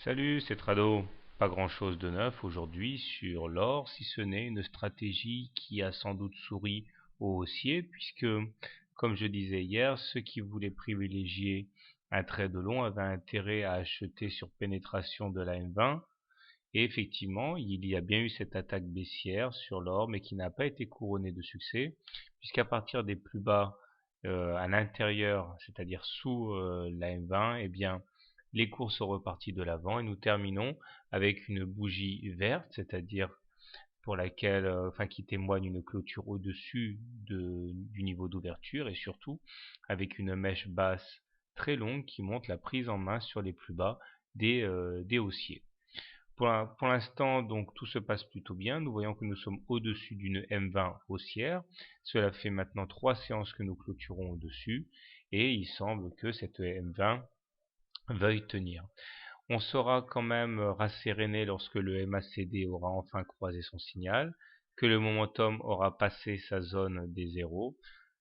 Salut, c'est Trado. Pas grand-chose de neuf aujourd'hui sur l'or, si ce n'est une stratégie qui a sans doute souri aux haussiers, puisque, comme je disais hier, ceux qui voulaient privilégier un trade long avaient intérêt à acheter sur pénétration de la M20. Et effectivement, il y a bien eu cette attaque baissière sur l'or, mais qui n'a pas été couronnée de succès, puisqu'à partir des plus bas à l'intérieur, c'est-à-dire sous la M20, eh bien, les cours sont repartis de l'avant et nous terminons avec une bougie verte, c'est-à-dire pour laquelle, enfin, qui témoigne une clôture au-dessus du niveau d'ouverture et surtout avec une mèche basse très longue qui montre la prise en main sur les plus bas des haussiers. Pour l'instant, donc, tout se passe plutôt bien. Nous voyons que nous sommes au-dessus d'une M20 haussière. Cela fait maintenant 3 séances que nous clôturons au-dessus. Et il semble que cette M20 veuille tenir. On sera quand même rasséréné lorsque le MACD aura enfin croisé son signal, que le momentum aura passé sa zone des zéros.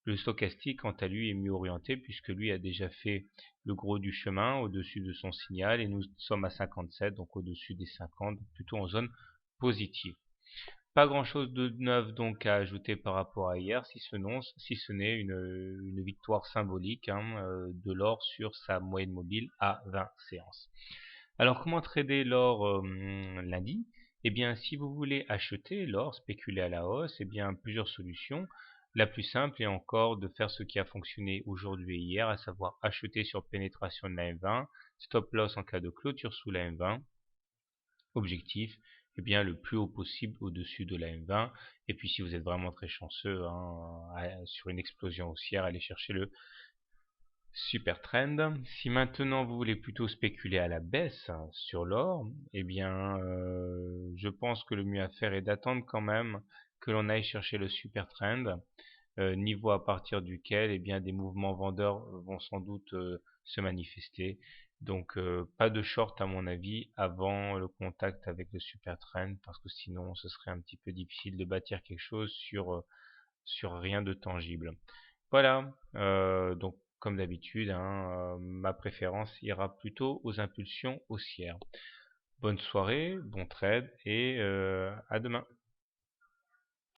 Le stochastique, quant à lui, est mieux orienté puisque lui a déjà fait le gros du chemin au-dessus de son signal et nous sommes à 57, donc au-dessus des 50, plutôt en zone positive. Pas grand-chose de neuf donc à ajouter par rapport à hier, si ce n'est une victoire symbolique de l'or sur sa moyenne mobile à 20 séances. Alors comment trader l'or lundi? Eh bien, si vous voulez acheter l'or, spéculer à la hausse, eh bien plusieurs solutions. La plus simple est encore de faire ce qui a fonctionné aujourd'hui et hier, à savoir acheter sur pénétration de la M20, stop loss en cas de clôture sous la M20, objectif, eh bien le plus haut possible au-dessus de la M20. Et puis si vous êtes vraiment très chanceux sur une explosion haussière, allez chercher le super trend. Si maintenant vous voulez plutôt spéculer à la baisse sur l'or, eh bien je pense que le mieux à faire est d'attendre quand même que l'on aille chercher le super trend, niveau à partir duquel eh bien des mouvements vendeurs vont sans doute se manifester. Donc pas de short à mon avis avant le contact avec le super trend, parce que sinon ce serait un petit peu difficile de bâtir quelque chose sur rien de tangible. Voilà, donc comme d'habitude, ma préférence ira plutôt aux impulsions haussières. Bonne soirée, bon trade et à demain.